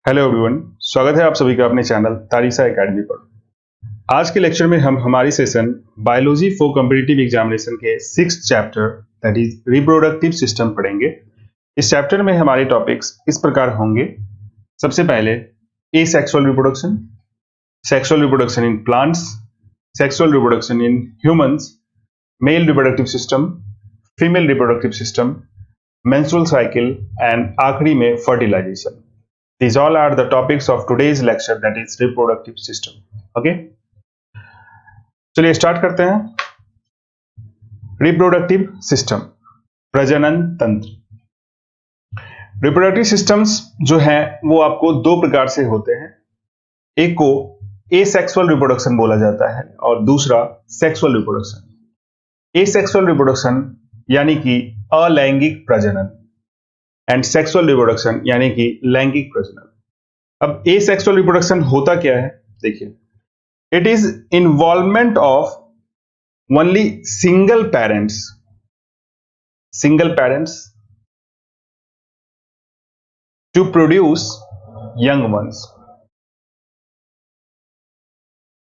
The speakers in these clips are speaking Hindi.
हेलो एवरीवन, स्वागत है आप सभी का अपने चैनल तारिसा एकेडमी पर। आज के लेक्चर में हम हमारी session biology for competitive examination के 6th chapter that is reproductive system पढ़ेंगे। इस चैप्टर में हमारे टॉपिक्स इस प्रकार होंगे। सबसे पहले asexual reproduction, sexual reproduction in plants, sexual reproduction in humans, mail reproductive system, female reproductive system, menstrual cycle and आखिरी में fertilisation. These all are the topics of today's lecture, that is reproductive system. Okay, चलिए स्टार्ट करते हैं। रिप्रोडक्टिव सिस्टम, प्रजनन तंत्र। रिप्रोडक्टिव सिस्टम्स जो हैं वो आपको दो प्रकार से होते हैं। एक को एसेक्सुअल रिप्रोडक्शन बोला जाता है और दूसरा सेक्सुअल रिप्रोडक्शन। एसेक्सुअल रिप्रोडक्शन यानी कि अलैंगिक प्रजनन एंड सेक्सुअल रिप्रोडक्शन यानी कि लैंगिक प्रजनन। अब एसेक्सुअल रिप्रोडक्शन होता क्या है, देखिए। It is involvement of only single parents to produce young ones.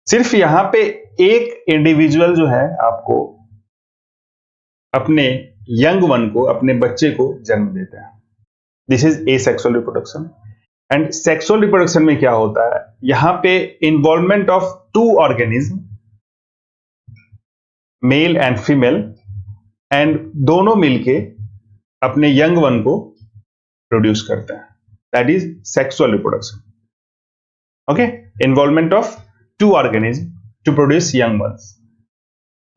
सिर्फ यहां पे एक इंडिविजुअल जो है आपको अपने यंग वन को, अपने बच्चे को जन्म देता है। This is asexual reproduction. And sexual reproduction में क्या होता है, यहां पे involvement of two organism, male and female, and दोनों मिलके अपने यंग वन को प्रोड्यूस करते हैं। That is sexual reproduction. Okay, involvement of two organism to produce young ones.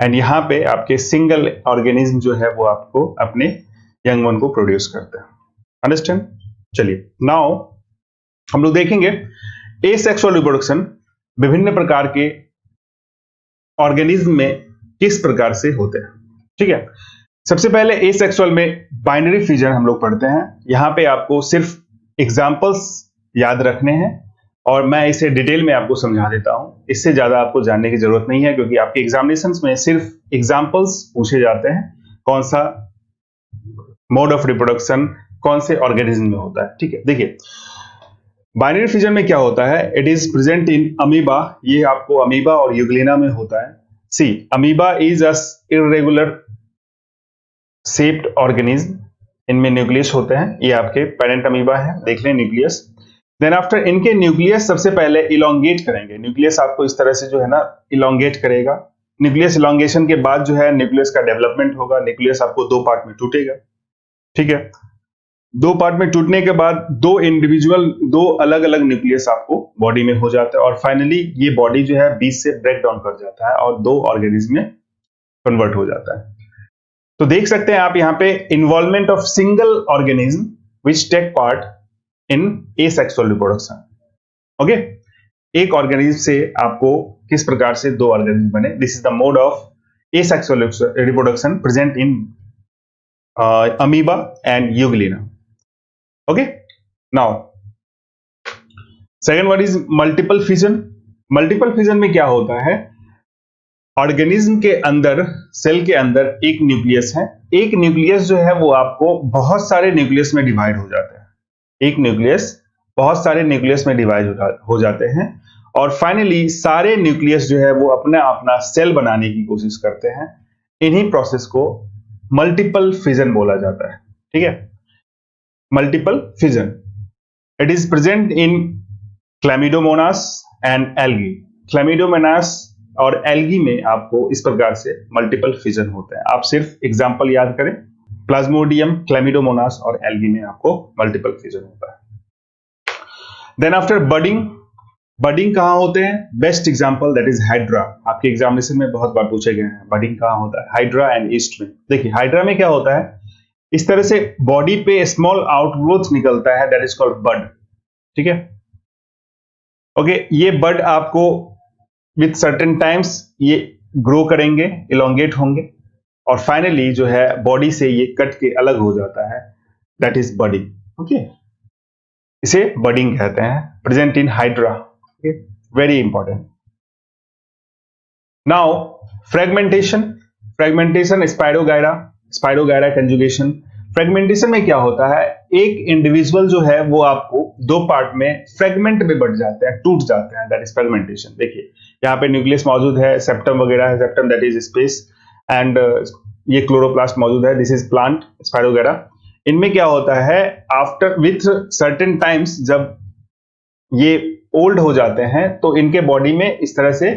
And यहां पे आपके सिंगल ऑर्गेनिज्म जो है वो आपको अपने यंग वन को प्रोड्यूस करते हैं। अंडरस्टैंड? चलिए नाउ हम लोग देखेंगे एसेक्सुअल रिप्रोडक्शन विभिन्न प्रकार के ऑर्गेनिज्म में किस प्रकार से होते हैं। ठीक है, सबसे पहले एसेक्सुअल में बाइनरी फिजन हम लोग पढ़ते हैं। यहां पे आपको सिर्फ एग्जांपल्स याद रखने हैं और मैं इसे डिटेल में आपको समझा देता हूं। इससे ज्यादा आपको जानने की जरूरत नहीं है क्योंकि आपके एग्जामिनेशंस में सिर्फ एग्जांपल्स पूछे जाते हैं, कौन सा मोड ऑफ रिप्रोडक्शन कौन से ऑर्गेनिज्म में होता है। ठीक है, देखिए बाइनरी फिजन में क्या होता है। It is present in amoeba. ये आपको अमीबा और यूग्लिना में होता है। See, amoeba is a irregular shaped organism. इनमें न्यूक्लियस होते हैं। ये आपके पेरेंट अमीबा है, देख लें न्यूक्लियस। देन आफ्टर इनके न्यूक्लियस सबसे पहले इलोंगेट करेंगे। न्यूक्लियस आपको इस तरह से जो है ना इलोंगेट करेगा। न्यूक्लियस इलोंगेशन के बाद जो है न्यूक्लियस का डेवलपमेंट होगा। न्यूक्लियस आपको दो पार्ट में टूटेगा। ठीक है, दो पार्ट में टूटने के बाद दो अलग अलग न्यूक्लियस आपको बॉडी में हो जाता है और फाइनली ये बॉडी जो है बीच से ब्रेक डाउन कर जाता है और दो ऑर्गेनिज्म में कन्वर्ट हो जाता है। तो देख सकते हैं आप यहां पे involvement of single organism which take part in asexual reproduction. Okay, एक ऑर्गेनिज्म से आपको किस प्रकार से दो ऑर्गेनिज्म बने। This is the mode of asexual reproduction present in amoeba and euglena. Okay, now second one is multiple fission. Multiple fission में क्या होता है, ऑर्गेनिज्म के अंदर, सेल के अंदर एक न्यूक्लियस है। एक न्यूक्लियस जो है वो आपको बहुत सारे न्यूक्लियस में डिवाइड हो जाता है। एक न्यूक्लियस बहुत सारे न्यूक्लियस में डिवाइड हो जाते हैं और फाइनली सारे न्यूक्लियस जो है वो अपना अपना सेल बनाने की कोशिश करते हैं। इन्हीं प्रोसेस को मल्टीपल फिजन बोला जाता है। ठीक है, multiple fission. It is present in Chlamydomonas and algae. Chlamydomonas और algae में आपको इस प्रकार से मल्टीपल फिजन होते हैं। आप सिर्फ एग्जांपल याद करें, प्लाज्मोडियम, क्लैमिडोमोनास और एल्गी में आपको मल्टीपल फिजन होता है। देन आफ्टर बडिंग कहां होते हैं, best example that is hydra. आपके एग्जामिनेशन में बहुत बार पूछे गए हैं बडिंग कहां होता है, हाइड्रा एंड ईस्ट में। देखिए हाइड्रा में क्या होता है, इस तरह से बॉडी पे स्मॉल आउटग्रोथ निकलता है, दैट इज कॉल्ड बड। ठीक है, ओके, ये बड आपको विथ सर्टेन टाइम्स ये ग्रो करेंगे, इलोंगेट होंगे और फाइनली जो है बॉडी से ये कट के अलग हो जाता है, दैट इज बडिंग। ओके, इसे बडिंग कहते हैं, present in hydra. Very important. Now fragmentation spirogyra conjugation. Fragmentation में क्या होता है, एक इंडिविजुअल जो है वो आपको दो पार्ट में फ्रेगमेंट में बढ़ जाते हैं, टूट जाते हैं, दैट इज फ्रेगमेंटेशन। देखिए यहाँ पे न्यूक्लियस मौजूद है, सेप्टम वगैरह है, septum that is space, and ये क्लोरोप्लास्ट मौजूद है, दिस इज प्लांट, स्पाइरोगैरा। इनमें क्या होता है, आफ्टर विथ सर्टेन टाइम्स जब ये ओल्ड हो जाते हैं तो इनके बॉडी में इस तरह से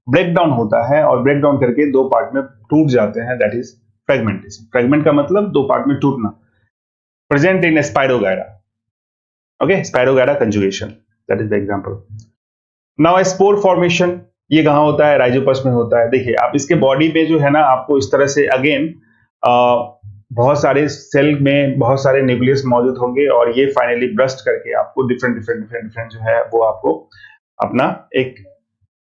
ब्रेक डाउन होता है और ब्रेक डाउन करके दो पार्ट में टूट जाते हैं, दैट इज फ्रेगमेंटेशन। फ्रेगमेंट का मतलब दो पार्ट में टूटना। Present in spirogyra, okay, spirogyra conjugation, that is the example. Now spore formation, ये कहां होता है, राइजोपस में होता है। देखिए आप इसके बॉडी में जो है ना, आपको इस तरह से अगेन बहुत सारे सेल में बहुत सारे न्यूक्लियस मौजूद होंगे और ये फाइनली ब्रस्ट करके आपको डिफरेंट जो है वो आपको अपना एक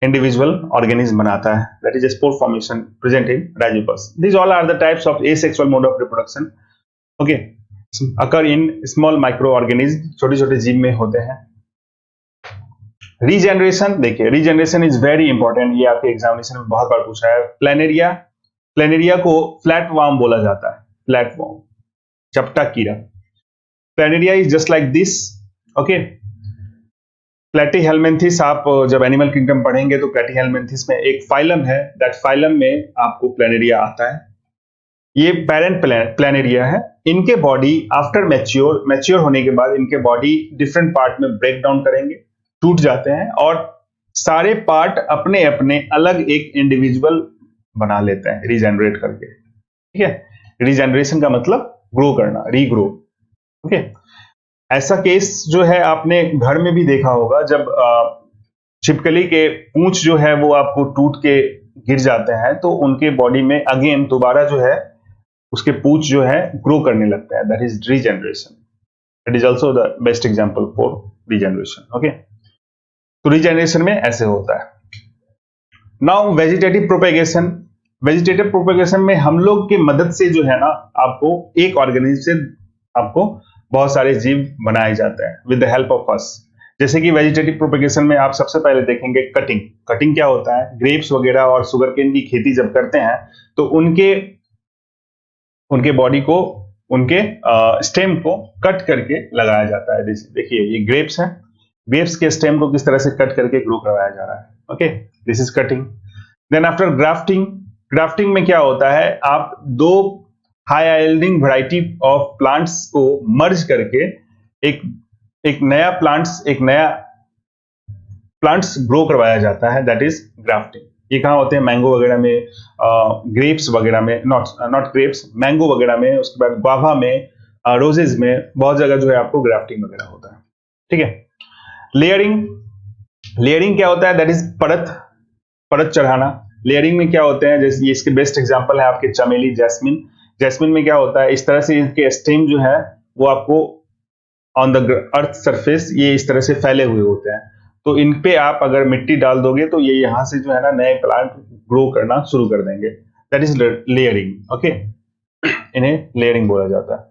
इंडिविजुअल ऑर्गेनिज्म बनाता है, that is spore formation present in rhizopus. These all are the types of asexual mode of reproduction, okay, occur in small micro organism, छोटे छोटे जीव में होते हैं। रीजेनरेशन, देखिए रीजेनरेशन इज वेरी इंपॉर्टेंट, ये आपके एग्जामिनेशन में बहुत बार पूछा है। प्लेनेरिया, प्लेनेरिया को फ्लैट वार्म बोला जाता है, फ्लैट वार्म, चपटा कीड़ा। Planaria is just like this, okay. Platyhelminthes, आप जब एनिमल किंगडम पढ़ेंगे तो प्लेटीहेलमिन्थिस में एक फाइलम है, दैट फाइलम में आपको प्लेनेरिया आता है। ये पेरेंट प्लेनेरिया है। इनके बॉडी आफ्टर मैच्योर होने के बाद इनके बॉडी डिफरेंट पार्ट में ब्रेक डाउन करेंगे, टूट जाते हैं और सारे पार्ट अपने अपने अलग एक इंडिविजुअल बना लेते हैं रीजेनरेट करके, ठीक है। रीजेनरेशन का मतलब ग्रो करना, रीग्रो, ओके। ऐसा केस जो है आपने घर में भी देखा होगा, जब छिपकली के पूंछ जो है वो आपको टूट के गिर जाते हैं तो उनके बॉडी में अगेन दोबारा जो है उसके पूंछ जो है ग्रो करने लगता है, that is regeneration. It is also the best example for regeneration, okay. तो रीजेनरेशन में ऐसे होता है। Now vegetative propagation, vegetative propagation में हम लोग की मदद से जो है ना आपको एक ऑर्गेनिज्म से आपको बहुत सारे जीव बनाए जाते हैं with the help of us. जैसे कि वेजिटेटिव प्रोपेगेशन में आप सबसे पहले देखेंगे कटिंग। कटिंग क्या होता है, ग्रेप्स वगैरह और शुगरकेन की खेती जब करते हैं तो उनके बॉडी को, उनके स्टेम को कट करके लगाया जाता है। देखिए ये ग्रेप्स हैं, ग्रेप्स के स्टेम को किस तरह से कट करके ग्रो करवाया जा रहा है, okay, this is cutting. Then after grafting, grafting में क्या होता है, आप दो high yielding variety of plants को मर्ज करके एक नया प्लांट्स ग्रो करवाया जाता है, दैट इज ग्राफ्टिंग। ये कहाँ होते हैं, मैंगो वगैरह में, ग्रेप्स वगैरह में, नॉट ग्रेप्स, मैंगो वगैरह में, उसके बाद गुआवा में, रोजेज में, बहुत जगह जो है आपको ग्राफ्टिंग वगैरह होता है, ठीक है। लेयरिंग, लेयरिंग क्या होता है, दैट इज परत चढ़ाना। लेयरिंग में क्या होते हैं, जैसे ये इसके बेस्ट एग्जांपल है आपके चमेली, जैस्मिन। जैस्मिन में क्या होता है, इस तरह से इनके स्टेम जो है वो आपको ऑन द अर्थ सरफेस ये इस तरह से फैले हुए होते हैं, तो इन पे आप अगर मिट्टी डाल दोगे तो ये यहां से जो है ना नए प्लांट ग्रो करना शुरू कर देंगे, दैट इज लेयरिंग, ओके। इन्हें लेयरिंग बोला जाता है।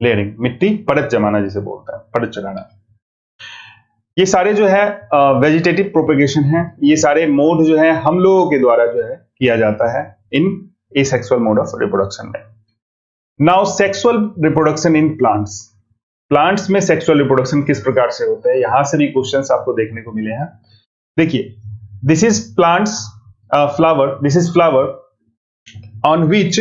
लेयरिंग, मिट्टी परत जमाना जिसे बोलता है, परत चढ़ाना। ये सारे जो है वेजिटेटिव प्रोपेगेशन है, ये सारे मोड जो है हम लोगों के द्वारा जो है किया जाता है इन एसेक्सुअल मोड ऑफ रिप्रोडक्शन में। Now sexual reproduction in plants, plants में सेक्सुअल रिप्रोडक्शन किस प्रकार से होता है, यहां से भी क्वेश्चंस आपको देखने को मिले हैं। देखिए this is plants flower, this is flower on which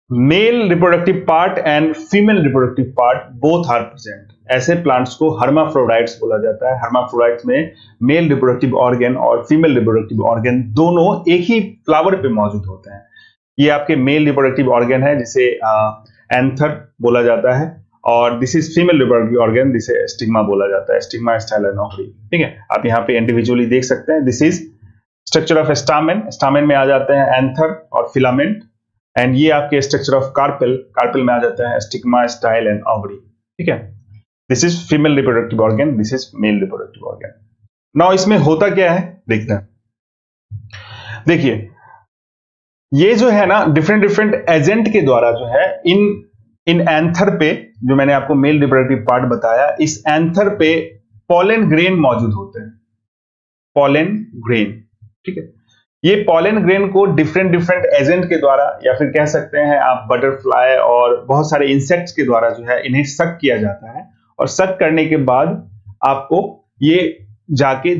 male reproductive part and female reproductive part both are present. ऐसे प्लांट्स को हर्माफ्रोडाइट्स बोला जाता है। हर्माफ्रोडाइट्स में मेल रिप्रोडक्टिव ऑर्गन और फीमेल रिप्रोडक्टिव ऑर्गन दोनों एक ही फ्लावर पे मौजूद होते हैं। ये आपके मेल रिप्रोडक्टिव ऑर्गन है जिसे एंथर बोला जाता है, और this is female reproductive organ जिसे स्टिग्मा बोला जाता है, स्टिग्मा, स्टाइलम, ओवरी, ठीक है। आप यहाँ पे इंडिविजुअली देख सकते हैं, this is structure of stamen. Stamen में आ जाते हैं एंथर और फिलामेंट, एंड ये आपके स्ट्रक्चर ऑफ कार्पेल, कार्पेल में आ जाता है स्टिग्मा, स्टाइल एंड ओवरी, ठीक है। This is female reproductive organ, this is male reproductive organ. Now इसमें होता क्या है देखते हैं। देखिए ये जो है ना डिफरेंट एजेंट के द्वारा जो है इन एंथर पे, जो मैंने आपको मेल रिप्रोडक्टिव पार्ट बताया, इस एंथर पे पॉलन ग्रेन मौजूद होते हैं, पॉलन ग्रेन, ठीक है। ये पॉलन ग्रेन को डिफरेंट डिफरेंट एजेंट के द्वारा या फिर कह सकते हैं आप बटरफ्लाई और बहुत सारे इंसेक्ट्स के द्वारा जो है इन्हें सक किया जाता है, और सक करने के बाद आपको ये जाके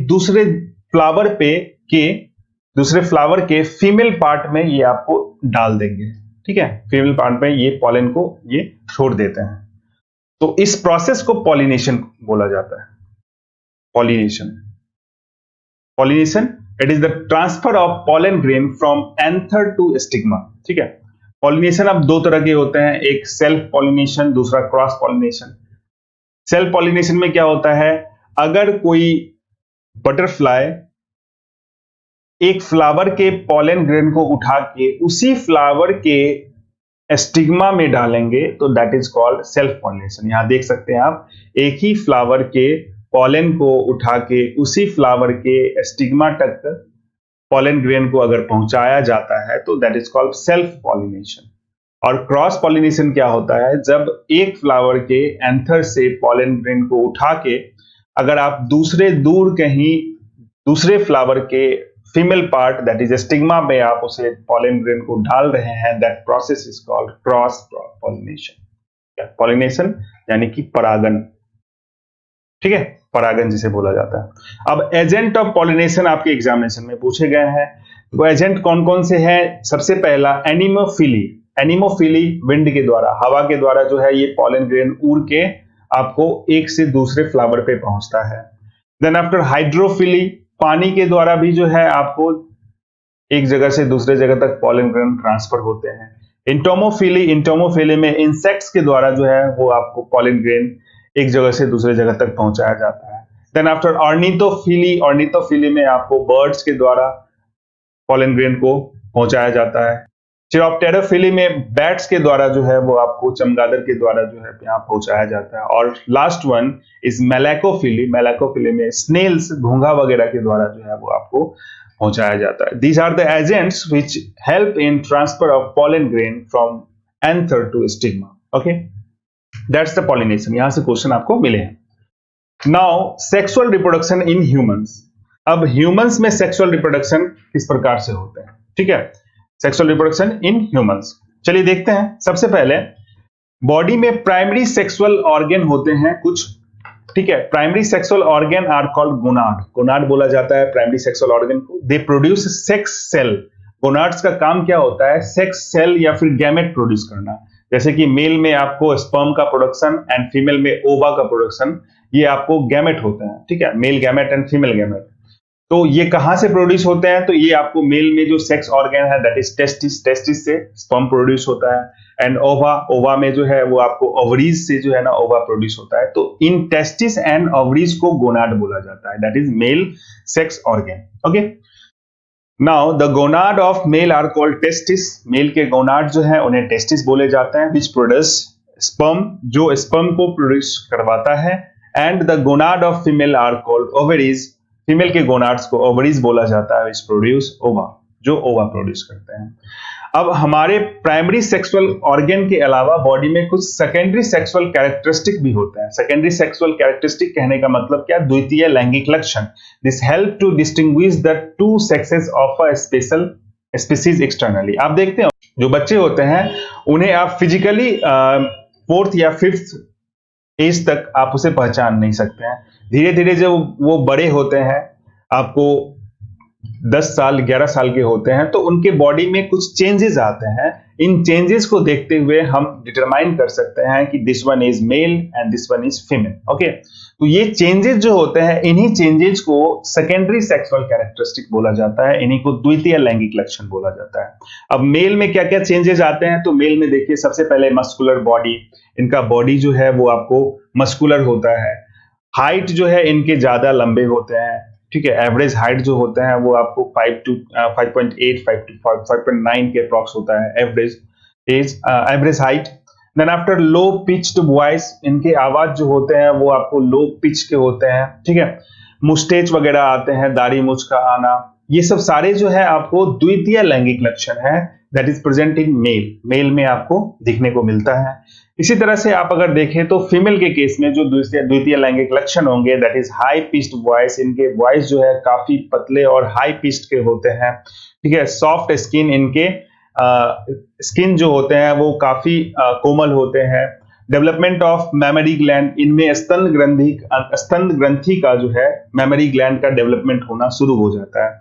दूसरे फ्लावर के फीमेल पार्ट में ये आपको डाल देंगे। ठीक है, फीमेल पार्ट में ये पॉलन को ये छोड़ देते हैं। तो इस प्रोसेस को पॉलिनेशन बोला जाता है। Pollination it is the transfer of pollen grain from anther to stigma. ठीक है, पॉलिनेशन अब दो तरह के होते हैं, एक सेल्फ पॉलिनेशन, दूसरा क्रॉस पॉलिनेशन। सेल्फ पॉलिनेशन में क्या होता है, अगर कोई बटरफ्लाई एक फ्लावर के पॉलन ग्रेन को उठा के उसी फ्लावर के स्टिग्मा में डालेंगे तो that is called self pollination. यहां देख सकते हैं आप, एक ही फ्लावर के पॉलन को उठा के उसी फ्लावर के स्टिग्मा तक पॉलन ग्रेन को अगर पहुंचाया जाता है तो that is called self pollination. और क्रॉस पॉलिनेशन क्या होता है, जब एक फ्लावर के एंथर से पॉलन ग्रेन को उठा के अगर आप दूसरे फ्लावर के female part that is stigma में आप उसे पॉलन ग्रेन को डाल रहे हैं, that process is called cross pollination. Pollination यानी कि परागन। ठीक है, परागन जिसे बोला जाता है। अब एजेंट ऑफ पॉलिनेशन आपके एग्जामिनेशन में पूछे गए हैं। वो एजेंट कौन कौन से हैं? सबसे पहला एनिमोफिली। एनिमोफिली विंड के द्वारा, हवा के द्वारा जो है ये पॉलन ग्रेन उड़ के आपको एक से दूसरे फ्लावर पे पहुंचता है। देन आफ्टर हाइड्रोफिली, पानी के द्वारा भी जो है आपको एक जगह से दूसरे जगह तक पॉलन ग्रेन ट्रांसफर होते हैं। इंटोमोफिली में इंसेक्ट्स के द्वारा जो है वो आपको पॉलन ग्रेन एक जगह से दूसरे जगह तक पहुंचाया जाता है। देन आफ्टर ऑर्निथोफिली में आपको बर्ड्स के द्वारा पॉलन ग्रेन को पहुंचाया जाता है। चिरोप्टेरोफिली में बैट्स के द्वारा जो है वो आपको चमगादड़ के द्वारा जो है यहाँ पहुंचाया जाता है। और लास्ट वन इज मेलाकोफिली में स्नेल्स, घोंघा वगैरह के द्वारा जो है वो आपको पहुंचाया जाता है। These are the agents which help in transfer of pollen grain from anther to stigma. Okay, that's the pollination. यहां से क्वेश्चन आपको मिले हैं। Now sexual reproduction in humans. अब ह्यूमंस में सेक्सुअल रिप्रोडक्शन किस प्रकार से होते हैं? ठीक है, सेक्सुअल रिप्रोडक्शन इन ह्यूमंस, चलिए देखते हैं। सबसे पहले बॉडी में प्राइमरी सेक्सुअल ऑर्गन होते हैं कुछ। ठीक है, primary sexual organ are called gonad. Gonad बोला जाता है प्राइमरी सेक्सुअल ऑर्गन को। They produce sex cell. Gonads का काम क्या होता है? सेक्स सेल या फिर गैमेट प्रोड्यूस करना। जैसे कि मेल में आपको स्पर्म का प्रोडक्शन एंड फीमेल में ओवा का प्रोडक्शन, ये आपको गैमेट होते हैं। ठीक है, male gamete and female gamete. तो ये कहां से प्रोड्यूस होते हैं? तो ये आपको मेल में जो सेक्स ऑर्गन है दैट इज टेस्टिस से स्पर्म प्रोड्यूस होता है। एंड ओवा में जो है वो आपको ओवरीज से जो है ना ओवा प्रोड्यूस होता है। तो इन टेस्टिस एंड ओवरीज को गोनाड बोला जाता है, that is male sex organ. Okay, now the gonad of male are called testis. Male के गोनाड जो है उन्हें टेस्टिस बोले जाते हैं, विच प्रोड्यूस स्पर्म, जो स्पर्म को प्रोड्यूस करवाता है। And the gonad of female are called ovaries. Female के गोनाड्स को ओवरीज बोला जाता है, विच प्रोड्यूस ओवा, जो ओवा प्रोड्यूस करते हैं। अब हमारे प्राइमरी सेक्सुअल ऑर्गन के अलावा बॉडी में कुछ सेकेंडरी सेक्सुअल कैरेक्टरिस्टिक भी होते हैं। सेकेंडरी सेक्सुअल कैरेक्टरिस्टिक कहने का मतलब क्या? द्वितीय लैंगिक लक्षण। This help to distinguish the two sexes of a special species externally. आप देखते हैं जो बच्चे होते हैं उन्हें आप फिजिकली 4th या 5th एज तक आप उसे पहचान नहीं सकते हैं। धीरे धीरे जब वो बड़े होते हैं, आपको 10 साल 11 साल के होते हैं, तो उनके बॉडी में कुछ चेंजेस आते हैं। इन चेंजेस को देखते हुए हम डिटरमाइन कर सकते हैं कि this one is male and this one is female. Okay, तो ये चेंजेस जो होते हैं, इन्हीं चेंजेस को सेकेंडरी सेक्सुअल कैरेक्टरिस्टिक बोला जाता है, इन्हीं को द्वितीय लैंगिक लक्षण बोला जाता है। अब मेल में क्या क्या चेंजेस आते हैं? तो मेल में देखिए सबसे पहले मस्कुलर बॉडी। इनका बॉडी जो है वो आपको मस्कुलर होता है। हाइट जो है इनके ज्यादा लंबे होते हैं। ठीक है, एवरेज हाइट जो होते हैं वो आपको 5.8 5.9 के अप्रॉक्स होता है एवरेज हाइट। देन आफ्टर लो पिच्ड वॉइस, इनके आवाज जो होते हैं वो आपको लो पिच के होते हैं। ठीक है, मुस्टेच वगैरह आते हैं, दाढ़ी मूंछ का आना, ये सब सारे जो है आपको द्वितीय लैंगिक लक्षण है, that is present in male में आपको दिखने को मिलता है। इसी तरह से आप अगर देखें तो फीमेल के केस में जो द्वितीय लैंगिक लक्षण होंगे that is high pitched voice. इनके वॉइस जो है काफी पतले और हाई पिच्ड के होते हैं। ठीक है, सॉफ्ट स्किन, इनके स्किन जो होते हैं वो काफी कोमल होते हैं। डेवलपमेंट ऑफ मेमोरी ग्लैंड, इनमें स्तन ग्रंथि का जो है मेमोरी ग्लैंड का डेवलपमेंट होना शुरू हो जाता है।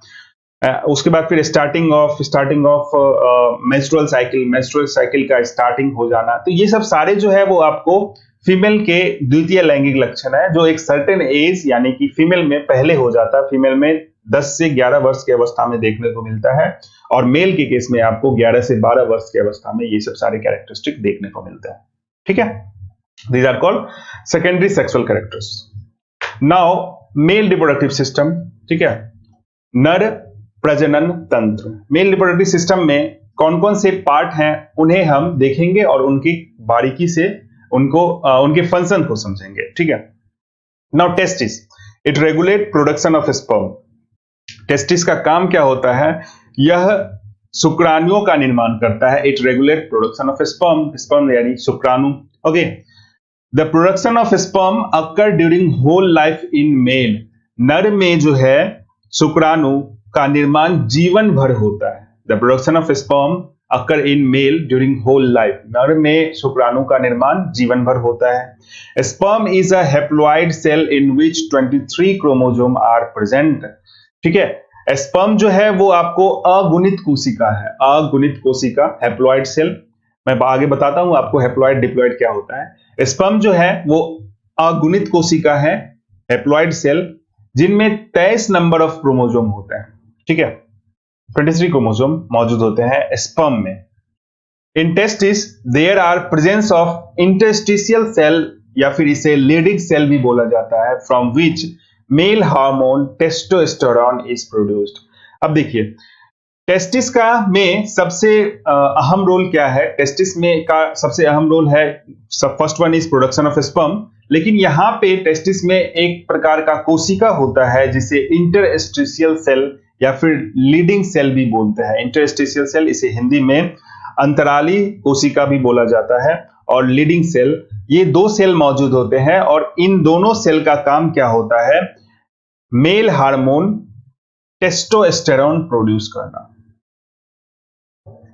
उसके बाद फिर स्टार्टिंग ऑफ मेंस्ट्रुअल साइकिल का स्टार्टिंग हो जाना। तो ये सब सारे जो है वो आपको फीमेल के द्वितीय लैंगिक लक्षण है, जो एक सर्टेन एज यानी कि फीमेल में पहले हो जाता है। फीमेल में 10 से 11 वर्ष की अवस्था में देखने को मिलता है, और मेल के केस में आपको 11 से 12 वर्ष की अवस्था में ये सब सारे कैरेक्टरिस्टिक देखने को मिलते हैं। ठीक है, these are called secondary sexual characters. Now male reproductive system, ठीक है, नर प्रजनन तंत्र। मेल रिप्रोडक्टिव सिस्टम में कौन कौन से पार्ट हैं उन्हें हम देखेंगे और उनकी बारीकी से उनके फंक्शन को समझेंगे। ठीक है, now testis, it regulate production of sperm. Testis का काम क्या होता है? यह शुक्राणुओं का निर्माण करता है। It regulate production of sperm, sperm यानी शुक्राणु। Okay, the production of sperm occur during whole life in male. नर में जो है शुक्राणु का निर्माण जीवन भर होता है। The production of sperm occur in male during whole life. नर में शुक्राणु का निर्माण जीवन भर होता है। Sperm is a haploid cell in which 23 chromosome are present. ठीक है, स्पर्म जो है वो आपको अगुणित कोशिका है, अगुणित कोशिका, हैप्लॉइड सेल। मैं आगे बताता हूं आपको हैप्लॉइड डिप्लॉइड क्या होता है। स्पर्म जो है वो अगुणित कोशिका है, हैप्लॉइड सेल, जिनमें 23 नंबर ऑफ क्रोमोसोम होते हैं। ठीक है, 23 क्रोमोसोम मौजूद होते हैं स्पर्म में। In testis there are presence of interstitial cell, या फिर इसे लीडिंग सेल भी बोला जाता है, from which male hormone testosterone is produced. अब देखिए, टेस्टिस का में सबसे अहम रोल क्या है? टेस्टिस में का सबसे अहम रोल है, first one is production of sperm, लेकिन यहां पे टेस्टिस में एक प्रकार का कोशिका होता है जिसे इंटरस्टिशियल सेल या फिर लीडिंग सेल भी बोलते हैं। इंटरस्टिशियल सेल, इसे हिंदी में अंतराली कोशिका भी बोला जाता है, और लीडिंग सेल, ये दो सेल मौजूद होते हैं, और इन दोनों सेल का काम क्या होता है? मेल हार्मोन टेस्टोस्टेरोन प्रोड्यूस करना।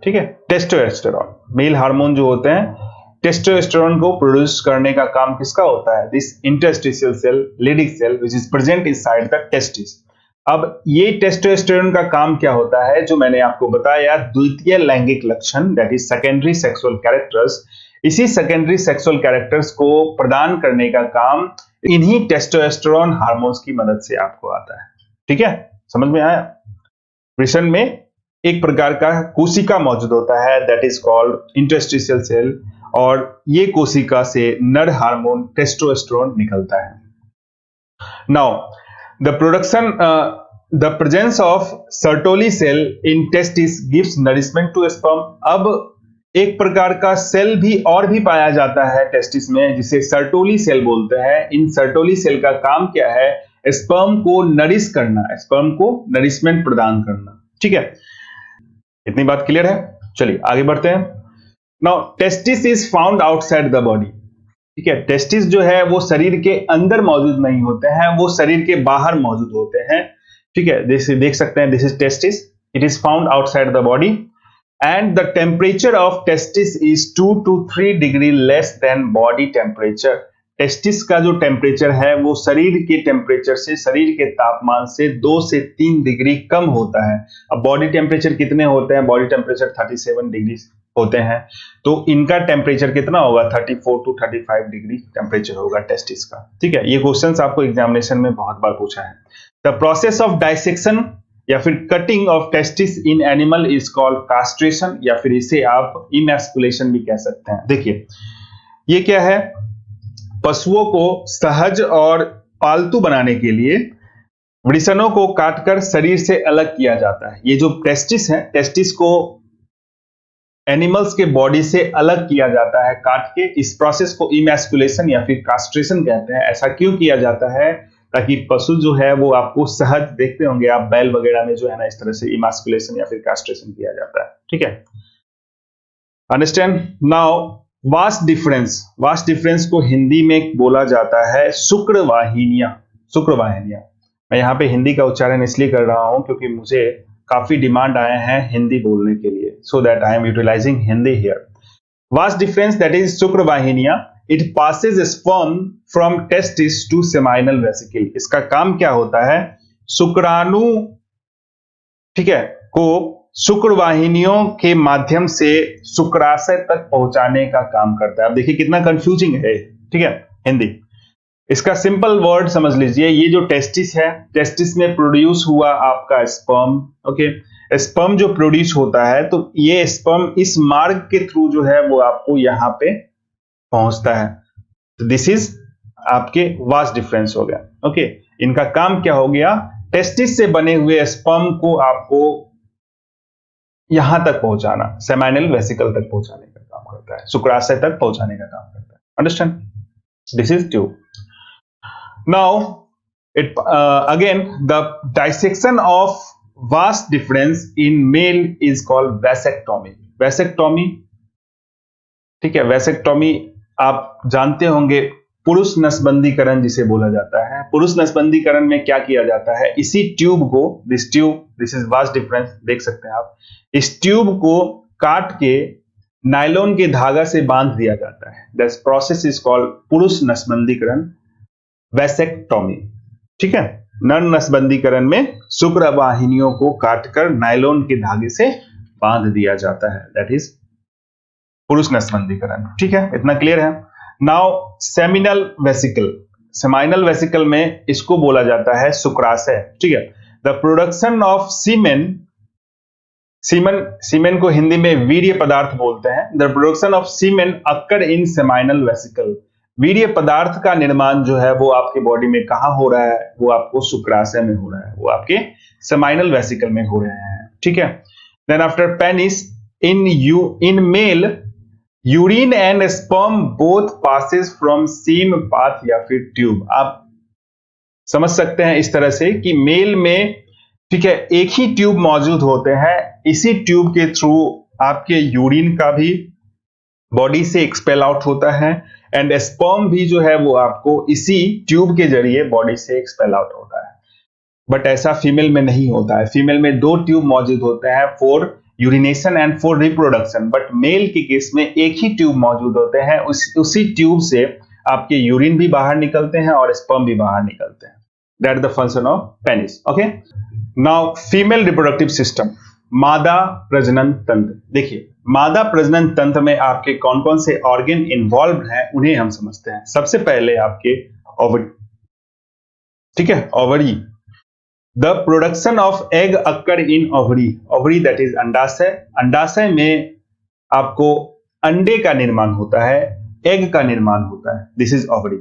ठीक है, टेस्टोस्टेरोन, मेल हार्मोन जो होते हैं टेस्टोस्टेरोन को प्रोड्यूस करने का काम किसका होता है? This interstitial cell, Leydig cell, which is present inside the testis. अब ये टेस्टोस्टेरोन का काम क्या होता है? जो मैंने आपको बताया, द्वितीय लैंगिक लक्षण, that is secondary sexual characters. इसी सेकेंडरी सेक्सुअल कैरेक्टर्स को प्रदान करने का काम इन्हीं टेस्टोस्टेरोन हार्मोन्स की मदद से आपको आता है। ठीक है, समझ में आया? वृषण में एक प्रकार का कोशिका मौजूद होता है, that is called interstitial cell, और ये कोशिका से नर हार्मोन टेस्टोस्टेरोन निकलता है। Now the presence of Sertoli cell in testis gives nourishment to sperm। अब एक प्रकार का सेल भी और भी पाया जाता है टेस्टिस में, जिसे सर्टोली सेल बोलते हैं। इन सर्टोली सेल का काम क्या है? स्पर्म को नरिश करना, स्पर्म को नरिशमेंट प्रदान करना। ठीक है, इतनी बात क्लियर है? चलिए आगे बढ़ते हैं। Now testis is found outside the body. ठीक है, टेस्टिस जो है वो शरीर के अंदर मौजूद नहीं होते हैं, वो शरीर के बाहर मौजूद होते हैं। ठीक है, जैसे देख सकते हैं, this is testis, it is found outside the body, and the temperature of testis is 2 to 3 degree less than body temperature. Testis का जो टेम्परेचर है वो शरीर के टेम्परेचर से, शरीर के तापमान से 2 से 3 डिग्री कम होता है। अब बॉडी टेम्परेचर कितने होते हैं? बॉडी टेम्परेचर 37 डिग्री होते हैं, तो इनका टेम्परेचर कितना होगा? 34 to 35 डिग्री टेम्परेचर होगा टेस्टिस का। ठीक है, ये क्वेश्चंस आपको एग्जामिनेशन में बहुत बार पूछा है। द प्रोसेस ऑफ डाइसेक्शन या फिर cutting of testis in animal is called castration, या फिर इसे आप इमैस्कुलेशन भी कह सकते हैं। देखिए, ये क्या है? पशुओं को सहज और पालतू बनाने के लिए वृषणों को काटकर शरीर से अलग किया जाता है। ये जो टेस्टिस है, टेस्टिस को एनिमल्स के बॉडी से अलग किया जाता है काट के। इस प्रोसेस को इमैस्कुलेशन या फिर कास्ट्रेशन कहते हैं। ऐसा क्यों किया जाता है? ताकि पशु जो है वो आपको सहज, देखते होंगे आप बैल वगैरह में जो है ना, इस तरह से इमैस्कुलेशन या फिर कास्ट्रेशन किया जाता है। ठीक है, अंडरस्टैंड? नाउ वास्ट डिफरेंस को हिंदी में बोला जाता है शुक्रवाहिनियां। शुक्रवाहिनियां, मैं यहाँ पे हिंदी का उच्चारण इसलिए कर रहा हूं क्योंकि मुझे काफी डिमांड आए हैं हिंदी बोलने के लिए, so that I am utilising Hindi here. Was difference that is शुक्र वाहिनियां, it passes sperm from testis to seminal vesicle. इसका काम क्या होता है, शुक्राणु, ठीक है, को शुक्र वाहिनियों के माध्यम से शुक्राशय तक पहुंचाने का काम करता है। अब देखिए कितना कंफ्यूजिंग है, ठीक है, हिंदी। इसका सिंपल वर्ड समझ लीजिए, ये जो टेस्टिस है, टेस्टिस में प्रोड्यूस हुआ आपका स्पर्म, ओके, स्पर्म जो प्रोड्यूस होता है तो ये स्पर्म इस मार्ग के थ्रू जो है वो आपको यहां पे पहुंचता है। तो दिस इज आपके वास्ट डिफरेंस हो गया, ओके। इनका काम क्या हो गया, टेस्टिस से बने हुए स्पर्म को आपको यहां तक पहुंचाना, सेमाइनल वेसिकल तक पहुंचाने का काम करता है, शुक्राशय तक पहुंचाने का काम करता है। Understand, this is tube. Now, again, the dissection of vas difference in male is called vasectomy. Vasectomy, ठीक है, वैसेक्टोमी आप जानते होंगे, पुरुष नसबंदीकरण जिसे बोला जाता है। पुरुष नसबंदीकरण में क्या किया जाता है, इसी ट्यूब को, दिस इज वास डिफरेंस, देख सकते हैं आप, इस ट्यूब को काट के नायलॉन के धागा से बांध दिया जाता है। दिस प्रोसेस इज कॉल्ड पुरुष नसबंदीकरण, वैसेक्टोमी, ठीक है। नर नसबंदीकरण में शुक्र वाहिनियों को काटकर नायलॉन के धागे से बांध दिया जाता है, दैट इज पुरुष नसबंदीकरण, ठीक है, इतना क्लियर है। Now seminal vesicle, seminal vesicle में इसको बोला जाता है शुक्राशय, ठीक है। The production of semen, semen को हिंदी में वीर्य पदार्थ बोलते हैं। The production of semen occur in seminal vesicle, वीर्य पदार्थ का निर्माण जो है वो आपके बॉडी में कहां हो रहा है, वो आपको शुक्राशय में हो रहा है, वो आपके सेमाइनल वेसिकल में हो रहे हैं, ठीक है। Then after penis, in male urine and sperm both passes from same path या फिर ट्यूब। आप समझ सकते हैं इस तरह से कि मेल में, ठीक है, एक ही ट्यूब मौजूद होते हैं, इसी ट्यूब के थ्रू आपके यूरिन का भी बॉडी से एक्सपेल आउट होता है एंड स्पर्म भी जो है वो आपको इसी ट्यूब के जरिए बॉडी से एक्सपेल आउट होता है। बट ऐसा फीमेल में नहीं होता है। फीमेल में दो ट्यूब मौजूद होते हैं for urination and for reproduction, but male के केस में एक ही ट्यूब मौजूद होते हैं, उसी ट्यूब से आपके यूरिन भी बाहर निकलते हैं और स्पर्म भी बाहर निकलते हैं। That is the function of penis, okay. Now female reproductive system, मादा प्रजनन तंत्र। देखिए मादा प्रजनन तंत्र में आपके कौन कौन से ऑर्गन इन्वॉल्व हैं उन्हें हम समझते हैं। सबसे पहले आपके ओवरी, ठीक है, ovary. The production of egg occur in ovary, ovary that is अंडाशय, अंडाशय में आपको अंडे का निर्माण होता है, एग का निर्माण होता है, this is ovary,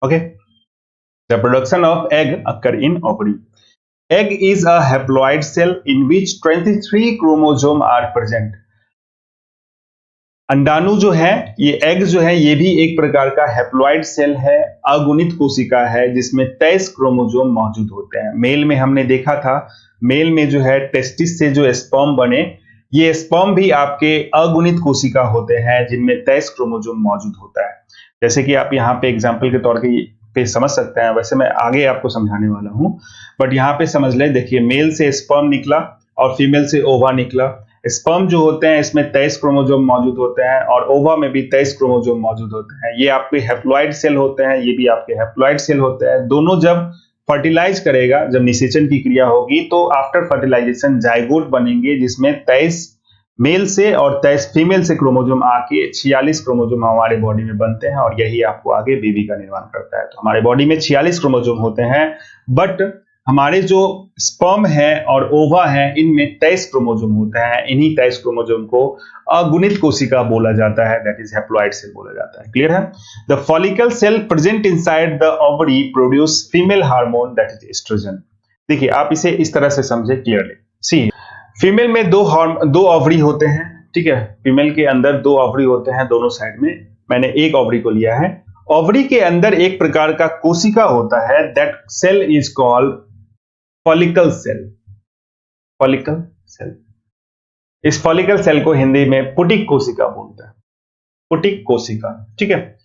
okay. The production of egg occur in ovary. Egg is a haploid cell in which 23 chromosome are present. अंडाणु जो है, ये एग जो है, ये भी एक प्रकार का हैप्लॉइड सेल है, अगुणित कोशिका है जिसमें 23 क्रोमोसोम मौजूद होते हैं। मेल में हमने देखा था, मेल में जो है टेस्टिस से जो स्पर्म बने, ये स्पर्म भी आपके अगुणित कोशिका होते हैं जिनमें 23 क्रोमोसोम मौजूद होता है। जैसे कि आप यहाँ पे एग्जाम्पल के तौर पे समझ सकते हैं, वैसे मैं आगे आपको समझाने वाला हूं, बट यहाँ पे समझ लें। देखिए मेल से स्पर्म निकला और फीमेल से ओवा निकला। स्पर्म जो होते हैं इसमें 23 क्रोमोसोम मौजूद होते हैं और ओवा में भी 23 क्रोमोसोम मौजूद होते हैं। ये आपके हैप्लॉइड सेल होते हैं, ये भी आपके हैप्लॉइड सेल होते हैं। दोनों जब फर्टिलाइज करेगा, जब निषेचन की क्रिया होगी, तो आफ्टर फर्टिलाइजेशन जाइगोट बनेंगे जिसमें 23 मेल से और 23 फीमेल से क्रोमोसोम आके 46 क्रोमोसोम हमारे बॉडी में बनते हैं और यही आपको आगे बेबी का निर्माण करता है। तो हमारे बॉडी में 46 क्रोमोसोम होते हैं, बट हमारे जो स्पर्म है और ओवा है इनमें 23 क्रोमोसोम होते हैं। इन्हीं 23 क्रोमोसोम को अगुणित कोशिका बोला जाता है, दैट इज हैप्लॉइड सेल बोला जाता है। क्लियर है? The follicle cell present inside the ovary produce female hormone that is estrogen. देखिए आप इसे इस तरह से समझे क्लियरली। सी, फीमेल में दो ओवरी होते हैं, ठीक है, फीमेल के अंदर 2 ओवरी होते हैं दोनों साइड में। मैंने एक ओवरी को लिया है। ओवरी के अंदर एक प्रकार का कोशिका होता है, that cell is called follicle cell. Follicle cell, इस फॉलिकल सेल को हिंदी में पुटिक कोशिका बोलते हैं, पुटिक कोशिका, ठीक है।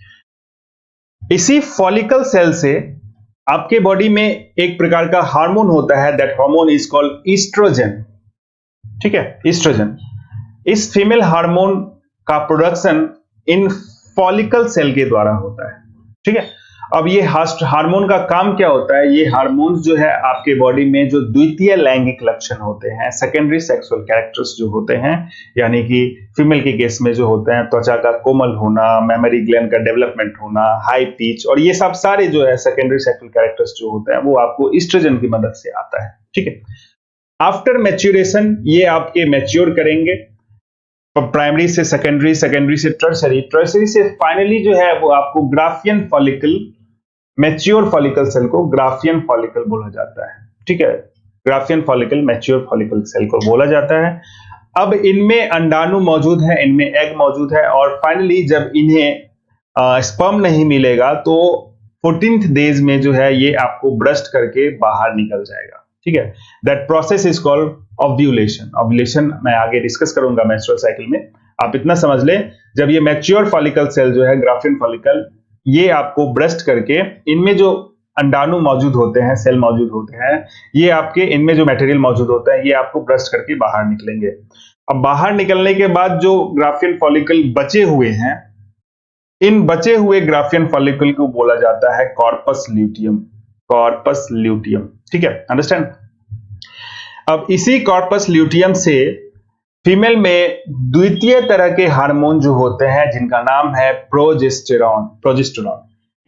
इसी फॉलिकल सेल से आपके बॉडी में एक प्रकार का हार्मोन होता है, that hormone is called estrogen. ठीक है, ईस्ट्रोजन। इस फीमेल हार्मोन का प्रोडक्शन इन फॉलिकल सेल के द्वारा होता है, ठीक है। अब ये हार्मोन का काम क्या होता है? ये हार्मोन्स जो है आपके बॉडी में जो द्वितीय लैंगिक लक्षण होते हैं, सेकेंडरी सेक्सुअल कैरेक्टर्स जो होते हैं, यानी कि फीमेल के केस में जो होते हैं त्वचा का कोमल होना, मेमोरी ग्लैंड का डेवलपमेंट होना, हाई पिच, और ये सब सारे जो है सेकेंडरी सेक्सुअल कैरेक्टर्स जो होते हैं वो आपको ईस्ट्रोजन की मदद से आता है, ठीक है। आफ्टर मैच्योरेशन ये आपके मैच्योर करेंगे, प्राइमरी से सेकेंडरी, सेकेंडरी से टर्सरी, टर्सरी से फाइनली जो है वो आपको Graafian follicle, mature follicle cell को ग्राफियन फॉलिकल बोला जाता है, ठीक है। Graafian follicle, mature follicle cell को बोला जाता है। अब इनमें अंडाणु मौजूद है, इनमें एग मौजूद है, और फाइनली जब इन्हें स्पर्म नहीं मिलेगा तो 14th डेज में जो है ये आपको ब्रस्ट करके बाहर निकल जाएगा, ठीक है। That process is called ovulation. Ovulation मैं आगे डिस्कस करूंगा मेंस्ट्रुअल साइकिल में। आप इतना समझ लें, जब ये मैच्योर फॉलिकल सेल जो है ग्राफियन फॉलिकल, ये आपको ब्रस्ट करके इनमें जो अंडाणु मौजूद होते हैं, सेल मौजूद होते हैं, ये आपके इनमें जो मटेरियल मौजूद होता है ये आपको ब्रस्ट करके बाहर निकलेंगे। अब बाहर निकलने के बाद जो ग्राफियन फॉलिकल बचे हुए हैं, इन बचे हुए ग्राफियन फॉलिकल को बोला जाता है कॉर्पस ल्यूटियम। कॉर्पस ल्यूटियम, ठीक है, अंडरस्टैंड। अब इसी कॉर्पस ल्यूटियम से फीमेल में द्वितीय तरह के हार्मोन जो होते हैं जिनका नाम है प्रोजेस्टेरॉन। प्रोजेस्टेरॉन,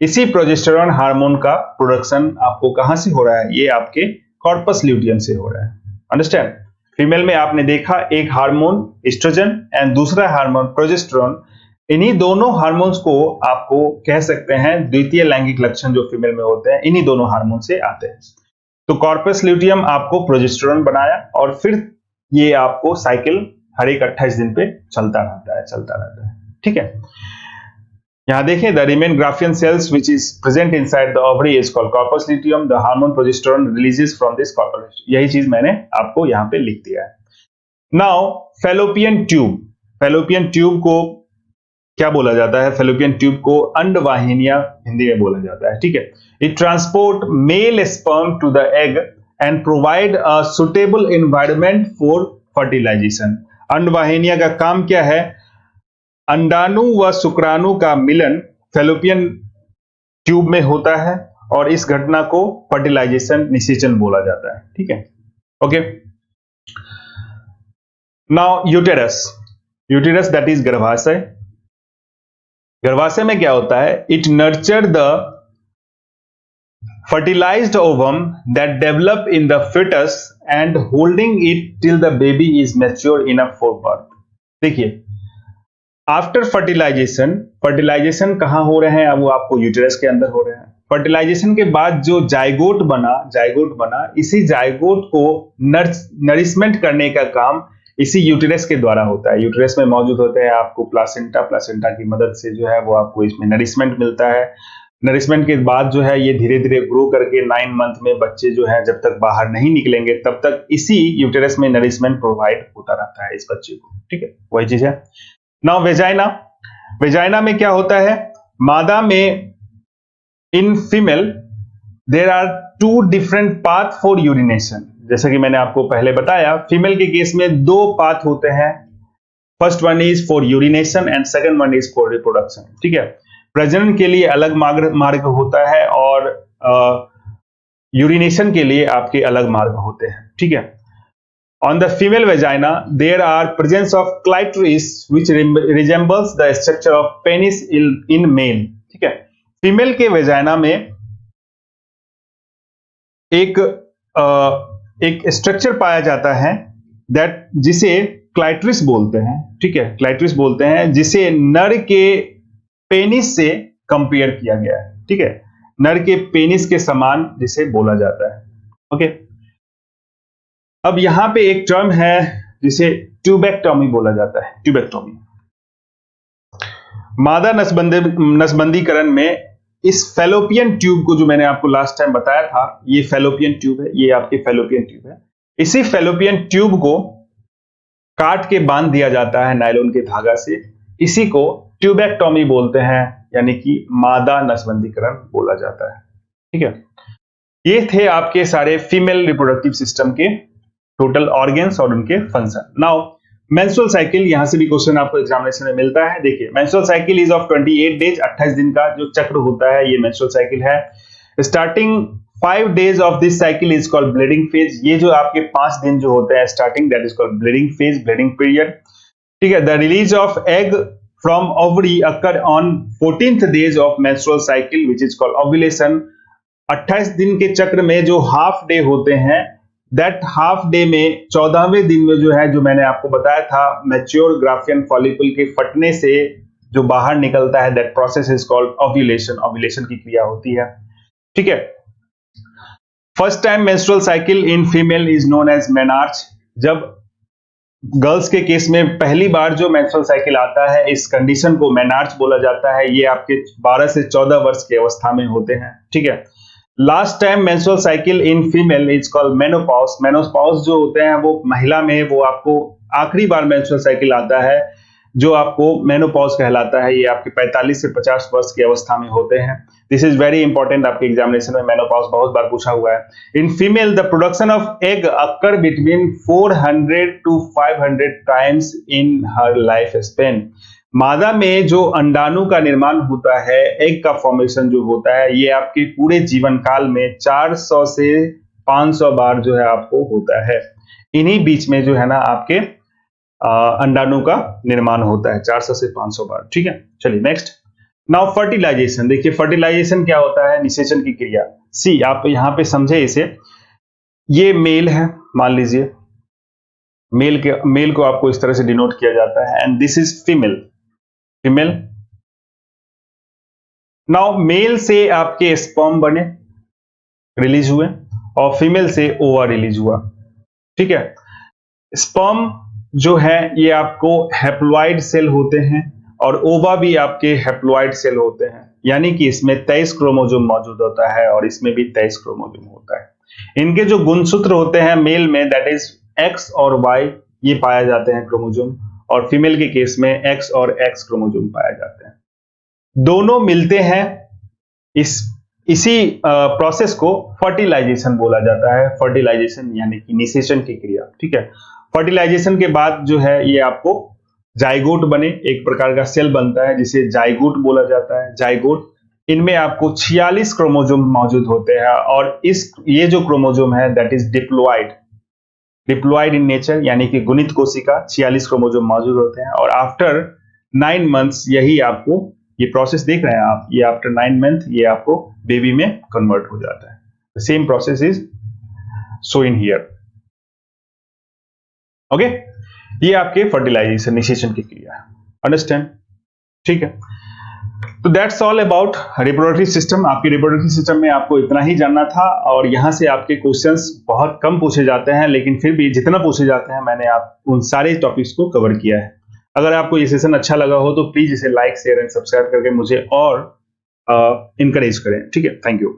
इसी प्रोजेस्टेरॉन हार्मोन का प्रोडक्शन आपको कहां से हो रहा है? ये आपके कॉर्पस ल्यूटियम से हो रहा है, अंडरस्टैंड। फीमेल में आपने देखा एक हार्मोन ईस्ट्रोजन एंड दूसरा हार्मोन प्रोजेस्टेरॉन। इन्हीं दोनों हार्मोन्स को आपको कह सकते हैं द्वितीय लैंगिक लक्षण जो फीमेल में होते हैं इन्हीं दोनों हार्मोन से आते हैं। तो कॉर्पस ल्यूटियम आपको प्रोजेस्टेरॉन बनाया, और फिर ये आपको साइकिल हर एक 28 दिन पे चलता रहता है, ठीक है। यहां देखें, the remain Graafian cells which is present inside the ovary is called corpus luteum. The hormone progesterone releases from this corpus. यही चीज मैंने आपको यहां पे लिख दिया है। Now fallopian tube. Fallopian tube को क्या बोला जाता है? फैलोपियन ट्यूब को अंडवाहिनियां हिंदी में बोला जाता है, ठीक है। It transport male sperm to the egg and provide a suitable environment for fertilisation. अंडवाहिनियां का काम क्या है? अंडाणु व शुक्राणु का मिलन फैलोपियन ट्यूब में होता है, और इस घटना को फर्टिलाइजेशन, निषेचन बोला जाता है, ठीक है, okay. Now uterus. Uterus that is गर्भाशय। गर्भाशय में क्या होता है? It nurture the fertilized ovum that develop in the fetus and holding it till the baby is mature enough for birth। देखिए, आफ्टर फर्टिलाइजेशन, फर्टिलाइजेशन कहां हो रहे हैं? वो आपको यूटेरस के अंदर हो रहे हैं। फर्टिलाइजेशन के बाद जो जाइगोट बना, इसी जाइगोट को नरिशमेंट करने का काम इसी यूटेरस के द्वारा होता है। यूटेरस में मौजूद होते हैं आपको प्लासेंटा, प्लासेंटा की मदद से जो है वो आपको इसमें नरिशमेंट मिलता है। नरिशमेंट के बाद जो है ये धीरे धीरे ग्रो करके 9 मंथ में बच्चे जो है जब तक बाहर नहीं निकलेंगे तब तक इसी यूटेरस में नरिशमेंट प्रोवाइड होता रहता है इस बच्चे को, ठीक है, वही चीज है। Now vagina. वेजाइना में क्या होता है? मादा में in female there are 2 different path for urination. जैसा कि मैंने आपको पहले बताया, फीमेल के केस में 2 पाथ होते हैं। First one is for urination and second one is for reproduction, ठीक है। प्रजनन के लिए अलग मार्ग होता है और यूरिनेशन के लिए आपके अलग मार्ग होते हैं, ठीक है। On the female vagina there are presence of clitoris which resembles the structure of penis in male, ठीक है। फीमेल के वेजाइना में एक स्ट्रक्चर पाया जाता है दैट जिसे क्लाइटोरिस बोलते हैं, ठीक है, क्लाइटोरिस बोलते हैं, जिसे नर के पेनिस से कंपेयर किया गया है, ठीक है, नर के पेनिस के समान जिसे बोला जाता है, ओके। अब यहां पे एक टर्म है जिसे ट्यूबेक्टोमी बोला जाता है, ट्यूबेक्टोमी। मादा नसबंदीकरण में इस फैलोपियन ट्यूब को, जो मैंने आपको लास्ट टाइम बताया था, ये फैलोपियन ट्यूब है, ये आपके फैलोपियन ट्यूब है। इसी फैलोपियन ट्यूब को काट के बांध दिया जाता है नायलॉन के धागा से। इसी को ट्यूबेक्टोमी बोलते हैं, यानी कि मादा नसबंदीकरण बोला जाता है, ठीक है। ये थे आपके सारे फीमेल रिप्रोडक्टिव सिस्टम के टोटल ऑर्गन्स और उनके फंक्शन। नाउ मेंस्ट्रुअल साइकिल, यहां से भी क्वेश्चन आपको एग्जामिनेशन में मिलता है। देखिए menstrual cycle is of 28 days, 28 दिन का जो चक्र होता है ये मेंस्ट्रुअल साइकिल है। Starting 5 days of this cycle is called bleeding phase. ये जो आपके 5 दिन जो होते हैं starting, that is called bleeding phase, bleeding period. ठीक है। The release of egg from ovary occur on 14th days of menstrual cycle which is called ovulation. 28 दिन के चक्र में जो हाफ डे होते हैं, दैट हाफ डे में 14वें दिन में जो है, जो मैंने आपको बताया था, मैच्योर ग्राफियन फॉलिकल के फटने से जो बाहर निकलता है, that process is called ovulation. Ovulation की क्रिया होती है। ठीक है। First time menstrual cycle in female is known as menarche. जब गर्ल्स के केस में पहली बार जो मेंस्ट्रुअल साइकिल आता है, इस कंडीशन को मेनार्च बोला जाता है। ये आपके 12 से 14 वर्ष की अवस्था में होते हैं। ठीक है। Last time menstrual cycle in female is called menopause. Menopause जो होते हैं वो महिला में, वो आपको आखिरी बार मेंस्ट्रुअल साइकिल आता है जो आपको मेनोपॉज कहलाता है। ये आपके 45 से 50 वर्ष की अवस्था में होते हैं। दिस इज वेरी इंपॉर्टेंट, आपके एग्जामिनेशन में मेनोपॉज बहुत बार पूछा हुआ है। In female the production of egg occur between 400 to 500 times in her life span. मादा में जो अंडाणु का निर्माण होता है, एग का फॉर्मेशन जो होता है, ये आपके पूरे जीवन काल में 400 से 500 बार जो है आपको होता है। इन्हीं बीच में जो है ना आपके अंडाणु का निर्माण होता है 400 से 500 बार। ठीक है। चलिए नेक्स्ट। Now fertilization. देखिए फर्टिलाइजेशन क्या होता है, निषेचन की क्रिया। सी आप यहां पे समझे इसे, ये मेल है, मान लीजिए मेल को आपको इस तरह से डिनोट किया जाता है, and this is female. Female. Now male से आपके स्पर्म बने, रिलीज हुए, और फीमेल से ओवा रिलीज हुआ। ठीक है। स्पर्म जो है ये आपको हैप्लॉइड सेल होते हैं, और ओवा भी आपके हैप्लॉइड सेल होते हैं। यानी कि इसमें 23 क्रोमोसोम मौजूद होता है और इसमें भी 23 क्रोमोसोम होता है। इनके जो गुणसूत्र होते हैं मेल में, दैट इज एक्स और वाई, ये पाए जाते हैं क्रोमोसोम, और फीमेल के केस में एक्स और एक्स क्रोमोसोम पाए जाते हैं। दोनों मिलते हैं, इसी प्रोसेस को फर्टिलाइजेशन बोला जाता है। फर्टिलाइजेशन यानी कि निषेचन की क्रिया। ठीक है। फर्टिलाइजेशन के बाद जो है ये आपको जाइगोट बने, एक प्रकार का सेल बनता है जिसे जाइगोट बोला जाता है। जाइगोट, इनमें आपको 46 क्रोमोसोम मौजूद होते हैं, और ये जो क्रोमोसोम है that is diploid, diploid in nature, यानी कि गुणित कोशिका। 46 क्रोमोसोम मौजूद होते हैं, और आफ्टर 9 मंथ्स यही आपको, ये प्रोसेस देख रहे हैं आप, ये आफ्टर 9 मंथ ये आपको बेबी में कन्वर्ट हो जाता है। Same process is showing here. Okay. ये आपके फर्टिलाइजेशन, निषेचन की क्रिया है। अंडरस्टैंड? ठीक है। तो that's all about reproductive system. आपके रिप्रोडक्टिव सिस्टम में आपको इतना ही जानना था, और यहां से आपके क्वेश्चंस बहुत कम पूछे जाते हैं, लेकिन फिर भी जितना पूछे जाते हैं मैंने आप उन सारे टॉपिक्स को कवर किया है। अगर आपको ये सेशन अच्छा लगा हो तो प्लीज इसे लाइक, शेयर एंड सब्सक्राइब करके मुझे और इनकरेज करें। ठीक है। Thank you.